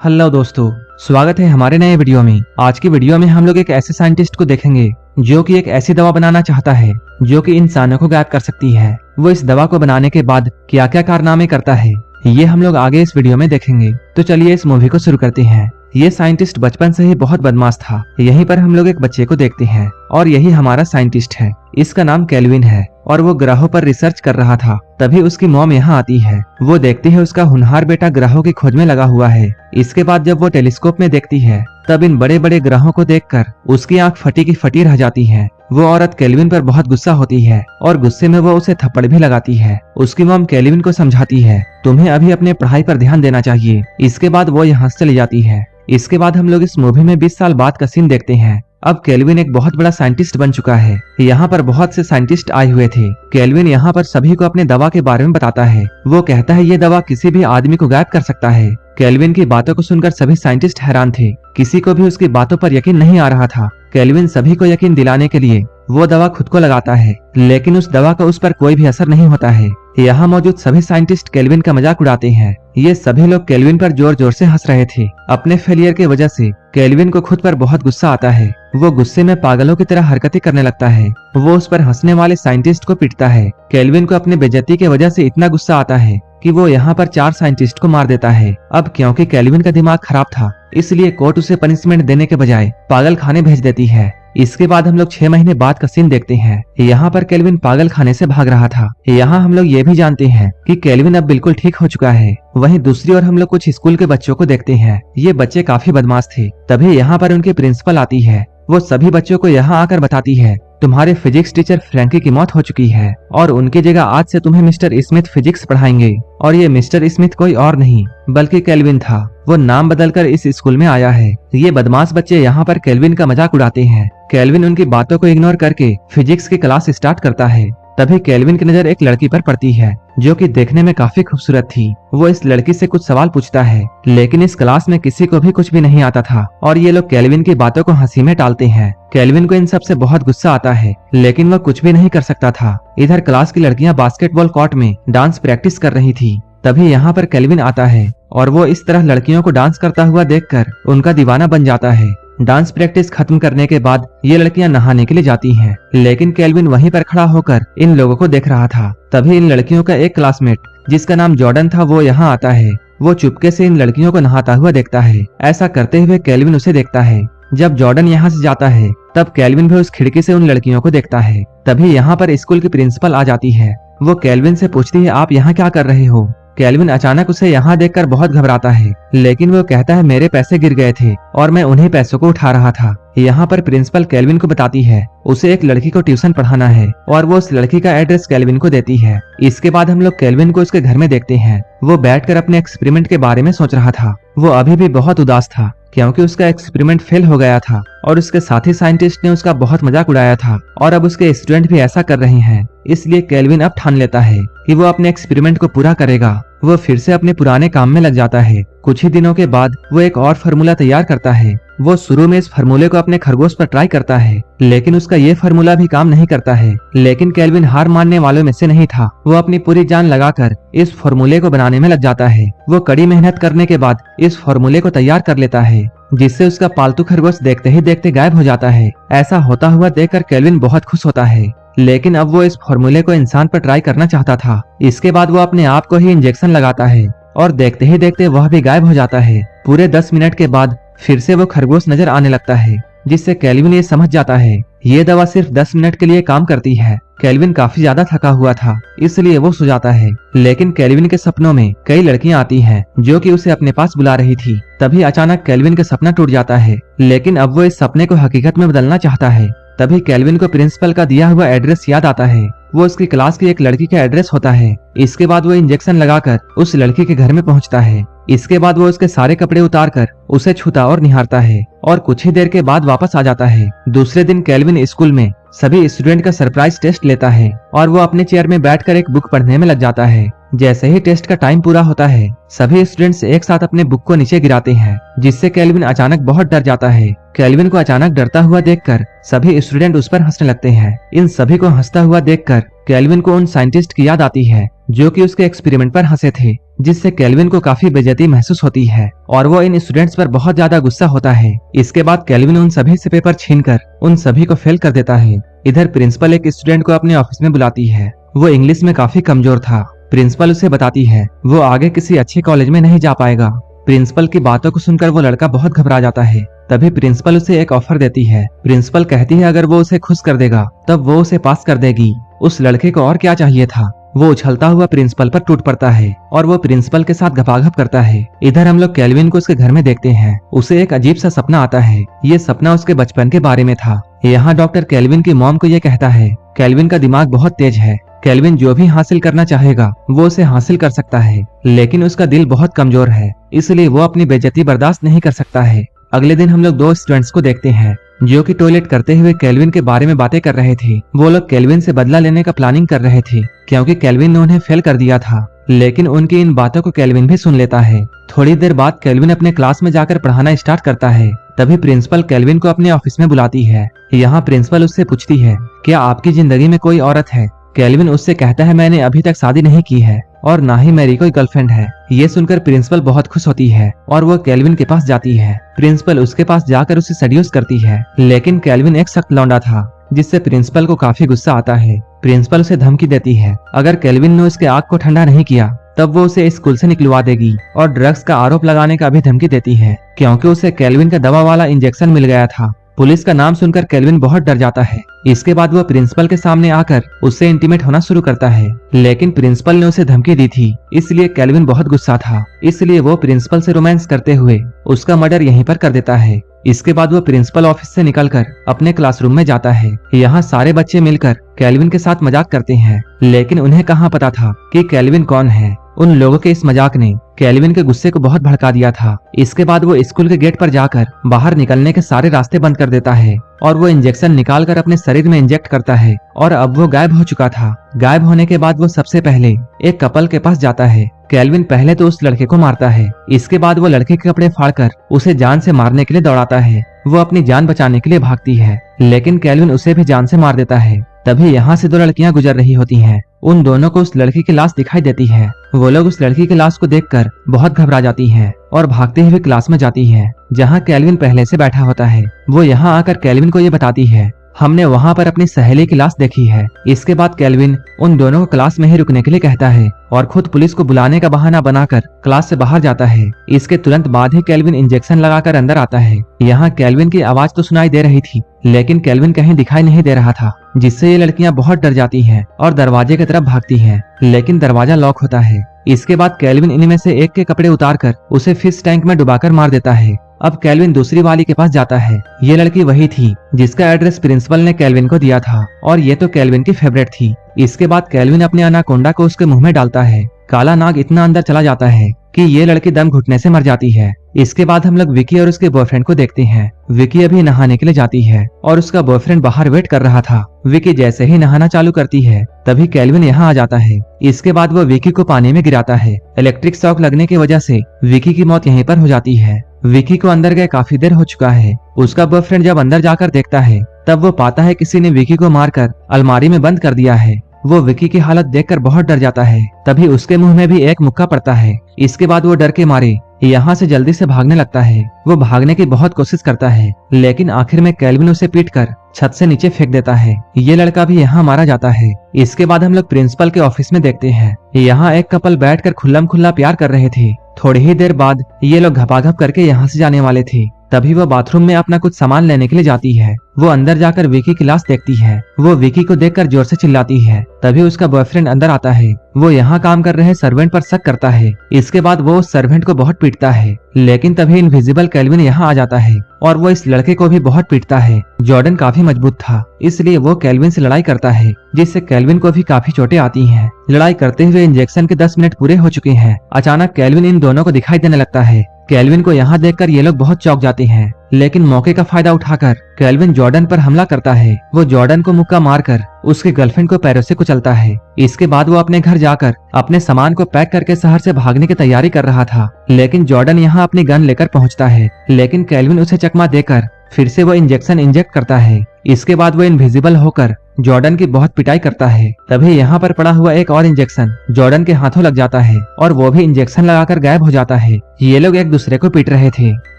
Hello दोस्तों, स्वागत है हमारे नए वीडियो में। आज की वीडियो में हम लोग एक ऐसे साइंटिस्ट को देखेंगे जो कि एक ऐसी दवा बनाना चाहता है जो कि इंसानों को गायब कर सकती है। वो इस दवा को बनाने के बाद क्या क्या कारनामे करता है, ये हम लोग आगे इस वीडियो में देखेंगे। तो चलिए इस मूवी को शुरू करते हैं। ये साइंटिस्ट बचपन से ही बहुत बदमाश था। यहीं पर हम लोग एक बच्चे को देखते हैं और यही हमारा साइंटिस्ट है। इसका नाम केल्विन है और वो ग्रहों पर रिसर्च कर रहा था। तभी उसकी मॉम यहाँ आती है। वो देखती है उसका होनहार बेटा ग्रहों की खोज में लगा हुआ है। इसके बाद जब वो टेलीस्कोप में देखती है तब इन बड़े बड़े ग्रहों को देखकर उसकी आंख फटी की फटी रह जाती है। वो औरत केल्विन पर बहुत गुस्सा होती है और गुस्से में वो उसे थप्पड़ भी लगाती है। उसकी मॉम केल्विन को समझाती है, तुम्हें अभी अपने पढ़ाई पर ध्यान देना चाहिए। इसके बाद वो यहाँ से चली जाती है। इसके बाद हम लोग इस मूवी में 20 साल बाद का सीन देखते हैं। अब केल्विन एक बहुत बड़ा साइंटिस्ट बन चुका है। यहाँ पर बहुत से साइंटिस्ट आए हुए थे। केल्विन यहाँ पर सभी को अपने दवा के बारे में बताता है। वो कहता है ये दवा किसी भी आदमी को गायब कर सकता है। केल्विन की बातों को सुनकर सभी साइंटिस्ट हैरान थे। किसी को भी उसकी बातों पर यकीन नहीं आ रहा था। केल्विन सभी को यकीन दिलाने के लिए वो दवा खुद को लगाता है, लेकिन उस दवा का उस पर कोई भी असर नहीं होता है। यहाँ मौजूद सभी साइंटिस्ट केल्विन का मजाक उड़ाते हैं। ये सभी लोग केल्विन पर जोर जोर से हंस रहे थे। अपने फेलियर की वजह से केल्विन को खुद पर बहुत गुस्सा आता है। वो गुस्से में पागलों की तरह हरकतें करने लगता है। वो उस पर हंसने वाले साइंटिस्ट को पीटता है। केल्विन को अपनी बेइज्जती की वजह से इतना गुस्सा आता है कि वो यहाँ पर 4 साइंटिस्ट को मार देता है। अब क्योंकि केल्विन का दिमाग खराब था, इसलिए कोर्ट उसे पनिशमेंट देने के बजाय पागल खाने भेज देती है। इसके बाद हम लोग 6 महीने बाद का सीन देखते हैं। यहाँ पर केल्विन पागल खाने से भाग रहा था। यहाँ हम लोग ये भी जानते हैं कि केल्विन अब बिल्कुल ठीक हो चुका है। वहीं दूसरी ओर हम लोग कुछ स्कूल के बच्चों को देखते हैं। ये बच्चे काफी बदमाश थे। तभी यहाँ पर उनकी प्रिंसिपल आती है। वो सभी बच्चों को यहाँ आकर बताती है, तुम्हारे फिजिक्स टीचर फ्रैंकी की मौत हो चुकी है और उनकी जगह आज से तुम्हें मिस्टर स्मिथ फिजिक्स पढ़ाएंगे। और ये मिस्टर स्मिथ कोई और नहीं बल्कि केल्विन था। वो नाम बदलकर इस स्कूल में आया है। ये बदमाश बच्चे यहाँ पर केल्विन का मजाक उड़ाते हैं। केल्विन उनकी बातों को इग्नोर करके फिजिक्स की क्लास स्टार्ट करता है। तभी केल्विन की नजर एक लड़की पर पड़ती है जो कि देखने में काफी खूबसूरत थी। वो इस लड़की से कुछ सवाल पूछता है, लेकिन इस क्लास में किसी को भी कुछ भी नहीं आता था और ये लोग केल्विन की बातों को हंसी में टालते हैं। केल्विन को इन सब से बहुत गुस्सा आता है, लेकिन वह कुछ भी नहीं कर सकता था। इधर क्लास की लड़कियां बास्केटबॉल कोर्ट में डांस प्रैक्टिस कर रही थी। तभी यहाँ पर केल्विन आता है और वो इस तरह लड़कियों को डांस करता हुआ देखकर उनका दीवाना बन जाता है। डांस प्रैक्टिस खत्म करने के बाद ये लड़कियां नहाने के लिए जाती हैं, लेकिन केल्विन वहीं पर खड़ा होकर इन लोगों को देख रहा था। तभी इन लड़कियों का एक क्लासमेट जिसका नाम जॉर्डन था वो यहाँ आता है। वो चुपके से इन लड़कियों को नहाता हुआ देखता है। ऐसा करते हुए केल्विन उसे देखता है। जब जॉर्डन यहाँ से जाता है तब केल्विन भी उस खिड़की से उन लड़कियों को देखता है। तभी यहाँ पर स्कूल की प्रिंसिपल आ जाती है। वो केल्विन से पूछती है, आप यहाँ क्या कर रहे हो? केल्विन अचानक उसे यहाँ देखकर बहुत घबराता है, लेकिन वो कहता है मेरे पैसे गिर गए थे और मैं उन्हीं पैसों को उठा रहा था। यहाँ पर प्रिंसिपल केल्विन को बताती है उसे एक लड़की को ट्यूशन पढ़ाना है और वो उस लड़की का एड्रेस केल्विन को देती है। इसके बाद हम लोग केल्विन को उसके घर में देखते हैं। वो बैठकर अपने एक्सपेरिमेंट के बारे में सोच रहा था। वो अभी भी बहुत उदास था क्योंकि उसका एक्सपेरिमेंट फेल हो गया था और उसके साथी साइंटिस्ट ने उसका बहुत मजाक उड़ाया था और अब उसके स्टूडेंट भी ऐसा कर रहे हैं। इसलिए केल्विन अब ठान लेता है कि वो अपने एक्सपेरिमेंट को पूरा करेगा। वो फिर से अपने पुराने काम में लग जाता है। कुछ ही दिनों के बाद वो एक और फार्मूला तैयार करता है। वो शुरू में इस फार्मूले को अपने खरगोश पर ट्राई करता है, लेकिन उसका ये फार्मूला भी काम नहीं करता है। लेकिन केल्विन हार मानने वालों में से नहीं था। वो अपनी पूरी जान लगाकर इस फार्मूले को बनाने में लग जाता है। वो कड़ी मेहनत करने के बाद इस फार्मूले को तैयार कर लेता है, जिससे उसका पालतू खरगोश देखते ही देखते गायब हो जाता है। ऐसा होता हुआ देखकर केल्विन बहुत खुश होता है, लेकिन अब वो इस फार्मूले को इंसान पर ट्राई करना चाहता था। इसके बाद वो अपने आप को ही इंजेक्शन लगाता है और देखते ही देखते वह भी गायब हो जाता है। पूरे 10 मिनट के बाद फिर से वो खरगोश नजर आने लगता है, जिससे केल्विन ये समझ जाता है ये दवा सिर्फ 10 मिनट के लिए काम करती है। केल्विन काफी ज्यादा थका हुआ था, इसलिए वो सो जाता है। लेकिन केल्विन के सपनों में कई लड़कियां आती हैं जो कि उसे अपने पास बुला रही थी। तभी अचानक केल्विन का सपना टूट जाता है, लेकिन अब वो इस सपने को हकीकत में बदलना चाहता है। तभी केल्विन को प्रिंसिपल का दिया हुआ एड्रेस याद आता है। वो उसकी क्लास की एक लड़की का एड्रेस होता है। इसके बाद वो इंजेक्शन लगाकर उस लड़की के घर में पहुंचता है। इसके बाद वो उसके सारे कपड़े उतारकर उसे छूता और निहारता है और कुछ ही देर के बाद वापस आ जाता है। दूसरे दिन केल्विन स्कूल में सभी स्टूडेंट का सरप्राइज टेस्ट लेता है और वो अपने चेयर में बैठकर एक बुक पढ़ने में लग जाता है। जैसे ही टेस्ट का टाइम पूरा होता है सभी स्टूडेंट्स एक साथ अपने बुक को नीचे गिराते हैं, जिससे केल्विन अचानक बहुत डर जाता है। केल्विन को अचानक डरता हुआ देखकर सभी स्टूडेंट उस पर हंसने लगते हैं। इन सभी को हंसता हुआ देखकर केल्विन को उन साइंटिस्ट की याद आती है जो कि उसके एक्सपेरिमेंट पर हंसे थे। जिससे केल्विन को काफी बेइज्जती महसूस होती है और वो इन स्टूडेंट्स पर बहुत ज्यादा गुस्सा होता है। इसके बाद केल्विन उन सभी से पेपर छीनकर उन सभी को फेल कर देता है। इधर प्रिंसिपल एक स्टूडेंट को अपने ऑफिस में बुलाती है। वो इंग्लिश में काफी कमजोर था। प्रिंसिपल उसे बताती है वो आगे किसी अच्छे कॉलेज में नहीं जा पाएगा। प्रिंसिपल की बातों को सुनकर वो लड़का बहुत घबरा जाता है। तभी प्रिंसिपल उसे एक ऑफर देती है। प्रिंसिपल कहती है अगर वो उसे खुश कर देगा तब वो उसे पास कर देगी। उस लड़के को और क्या चाहिए था। वो उछलता हुआ प्रिंसिपल पर टूट पड़ता है और वो प्रिंसिपल के साथ घपाघप करता है। इधर हम लोग केल्विन को उसके घर में देखते हैं। उसे एक अजीब सा सपना आता है। ये सपना उसके बचपन के बारे में था। यहाँ डॉक्टर केल्विन की मॉम को ये कहता है केल्विन का दिमाग बहुत तेज है। केल्विन जो भी हासिल करना चाहेगा वो उसे हासिल कर सकता है, लेकिन उसका दिल बहुत कमजोर है, इसलिए वो अपनी बेइज्जती बर्दाश्त नहीं कर सकता है। अगले दिन हम लोग दो स्टूडेंट्स को देखते हैं जो कि टॉयलेट करते हुए केल्विन के बारे में बातें कर रहे थे। वो लोग केल्विन से बदला लेने का प्लानिंग कर रहे थे क्योंकि केल्विन ने उन्हें फेल कर दिया था, लेकिन उनकी इन बातों को केल्विन भी सुन लेता है। थोड़ी देर बाद केल्विन अपने क्लास में जाकर पढ़ाना स्टार्ट करता है। तभी प्रिंसिपल केल्विन को अपने ऑफिस में बुलाती है। यहाँ प्रिंसिपल उससे पूछती है क्या आपकी जिंदगी में कोई औरत है। केल्विन उससे कहता है मैंने अभी तक शादी नहीं की है और ना ही मेरी कोई गर्लफ्रेंड है। ये सुनकर प्रिंसिपल बहुत खुश होती है और वो केल्विन के पास जाती है। प्रिंसिपल उसके पास जाकर उसे सेड्यूस करती है, लेकिन केल्विन एक सख्त लौंडा था जिससे प्रिंसिपल को काफी गुस्सा आता है। प्रिंसिपल उसे धमकी देती है अगर केल्विन ने उसके आग को ठंडा नहीं किया तब वो उसे स्कूल से निकलवा देगी और ड्रग्स का आरोप लगाने का भी धमकी देती है क्योंकि उसे केल्विन का दवा वाला इंजेक्शन मिल गया था। पुलिस का नाम सुनकर केल्विन बहुत डर जाता है। इसके बाद वो प्रिंसिपल के सामने आकर उससे इंटीमेट होना शुरू करता है, लेकिन प्रिंसिपल ने उसे धमकी दी थी, इसलिए केल्विन बहुत गुस्सा था। इसलिए वो प्रिंसिपल से रोमांस करते हुए उसका मर्डर यहीं पर कर देता है। इसके बाद वो प्रिंसिपल ऑफिस से निकलकर अपने क्लासरूम में जाता है। यहाँ सारे बच्चे मिलकर केल्विन के साथ मजाक करते हैं, लेकिन उन्हें कहाँ पता था कि केल्विन कौन है। उन लोगों के इस मजाक ने केल्विन के गुस्से को बहुत भड़का दिया था। इसके बाद वो स्कूल के गेट पर जाकर बाहर निकलने के सारे रास्ते बंद कर देता है और वो इंजेक्शन निकालकर अपने शरीर में इंजेक्ट करता है और अब वो गायब हो चुका था। गायब होने के बाद वो सबसे पहले एक कपल के पास जाता है। केल्विन पहले तो उस लड़के को मारता है, इसके बाद वो लड़के के कपड़े फाड़कर उसे जान से मारने के लिए दौड़ाता है। वो अपनी जान बचाने के लिए भागती है, लेकिन केल्विन उसे भी जान से मार देता है। तभी यहाँ से दो लड़कियां गुजर रही होती हैं। उन दोनों को उस लड़की की लाश दिखाई देती है। वो लोग उस लड़की की लाश को देखकर बहुत घबरा जाती हैं और भागते हुए क्लास में जाती हैं, जहाँ केल्विन पहले से बैठा होता है। वो यहाँ आकर केल्विन को ये बताती है हमने वहाँ पर अपनी सहेली की लाश देखी है। इसके बाद केल्विन उन दोनों को क्लास में ही रुकने के लिए कहता है और खुद पुलिस को बुलाने का बहाना बनाकर क्लास से बाहर जाता है। इसके तुरंत बाद ही केल्विन इंजेक्शन लगाकर अंदर आता है। यहाँ केल्विन की आवाज तो सुनाई दे रही थी, लेकिन केल्विन कहीं दिखाई नहीं दे रहा था, जिससे ये लड़कियां बहुत डर जाती हैं और दरवाजे की तरफ भागती हैं, लेकिन दरवाजा लॉक होता है। इसके बाद केल्विन इनमें से एक के कपड़े उतारकर उसे फिश टैंक में डुबाकर मार देता है। अब केल्विन दूसरी वाली के पास जाता है। ये लड़की वही थी जिसका एड्रेस प्रिंसिपल ने केल्विन को दिया था और ये तो केल्विन की फेवरेट थी। इसके बाद केल्विन अपने अनाकोंडा को उसके मुंह में डालता है। काला नाग इतना अंदर चला जाता है कि ये लड़की दम घुटने से मर जाती है। इसके बाद हम लोग विकी और उसके बॉयफ्रेंड को देखते हैं। विकी अभी नहाने के लिए जाती है और उसका बॉयफ्रेंड बाहर वेट कर रहा था। विकी जैसे ही नहाना चालू करती है तभी केल्विन यहाँ आ जाता है। इसके बाद वो विकी को पानी में गिराता है। इलेक्ट्रिक शॉक लगने की वजह से विकी की मौत यहीं पर हो जाती है। विकी को अंदर गए काफी देर हो चुका है। उसका बॉयफ्रेंड जब अंदर जाकर देखता है तब वो पाता है किसी ने विकी को मारकर अलमारी में बंद कर दिया है। वो विकी की हालत देखकर बहुत डर जाता है। तभी उसके मुंह में भी एक मुक्का पड़ता है। इसके बाद वो डर के मारे यहाँ से जल्दी से भागने लगता है। वो भागने की बहुत कोशिश करता है, लेकिन आखिर में केल्विन उसे पीटकर छत से नीचे फेंक देता है। ये लड़का भी यहाँ मारा जाता है। इसके बाद हम लोग प्रिंसिपल के ऑफिस में देखते हैं। यहाँ एक कपल बैठकर खुल्लम खुल्ला प्यार कर रहे थे। थोड़ी ही देर बाद ये लोग घपाघप करके यहाँ से जाने वाले थे। तभी वो बाथरूम में अपना कुछ सामान लेने के लिए जाती है। वो अंदर जाकर विकी की लाश देखती है। वो विकी को देखकर जोर से चिल्लाती है। तभी उसका बॉयफ्रेंड अंदर आता है। वो यहाँ काम कर रहे सर्वेंट पर शक करता है। इसके बाद वो उस सर्वेंट को बहुत पीटता है, लेकिन तभी इनविजिबल केल्विन यहाँ आ जाता है और वो इस लड़के को भी बहुत पीटता है। जॉर्डन काफी मजबूत था, इसलिए वो केल्विन से लड़ाई करता है, जिससे केल्विन को भी काफी चोटें आती हैं। लड़ाई करते हुए इंजेक्शन के 10 मिनट पूरे हो चुके हैं। अचानक केल्विन इन दोनों को दिखाई देने लगता है। केल्विन को यहाँ देखकर ये लोग बहुत चौंक जाते हैं, लेकिन मौके का फायदा उठाकर केल्विन जॉर्डन पर हमला करता है। वो जॉर्डन को मुक्का मारकर उसके गर्लफ्रेंड को पैरों से कुचलता है। इसके बाद वो अपने घर जाकर अपने सामान को पैक करके शहर से भागने की तैयारी कर रहा था, लेकिन जॉर्डन यहाँ अपनी गन लेकर पहुँचता है, लेकिन केल्विन उसे चकमा देकर फिर से वो इंजेक्शन इंजेक्ट करता है। इसके बाद वो इनविजिबल होकर जॉर्डन की बहुत पिटाई करता है। तभी यहाँ पर पड़ा हुआ एक और इंजेक्शन जॉर्डन के हाथों लग जाता है और वो भी इंजेक्शन लगाकर गायब हो जाता है। ये लोग एक दूसरे को पीट रहे थे।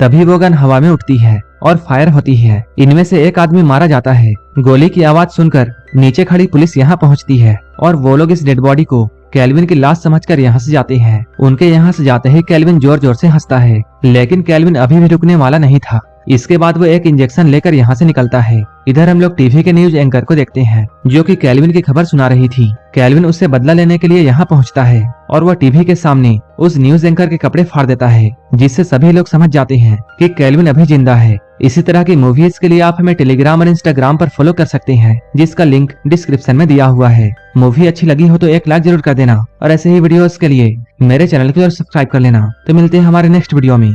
तभी वो गन हवा में उठती है और फायर होती है। इनमें से एक आदमी मारा जाता है। गोली की आवाज सुनकर नीचे खड़ी पुलिस यहाँ पहुँचती है और वो लोग इस डेड बॉडी को केल्विन की लाश समझकर यहाँ से जाते हैं। उनके यहाँ से जाते ही केल्विन जोर जोर से हंसता है, लेकिन केल्विन अभी भी रुकने वाला नहीं था। इसके बाद वो एक इंजेक्शन लेकर यहाँ से निकलता है। इधर हम लोग टीवी के न्यूज एंकर को देखते हैं जो कि केल्विन की खबर सुना रही थी। केल्विन उससे बदला लेने के लिए यहाँ पहुँचता है और वह टीवी के सामने उस न्यूज एंकर के कपड़े फाड़ देता है, जिससे सभी लोग समझ जाते हैं कि केल्विन अभी जिंदा है। इसी तरह की मूवीज के लिए आप हमें टेलीग्राम और इंस्टाग्राम पर फॉलो कर सकते हैं, जिसका लिंक डिस्क्रिप्शन में दिया हुआ है। मूवी अच्छी लगी हो तो एक लाइक जरूर कर देना और ऐसे ही वीडियोस के लिए मेरे चैनल को सब्सक्राइब कर लेना। तो मिलते हैं हमारे नेक्स्ट वीडियो में।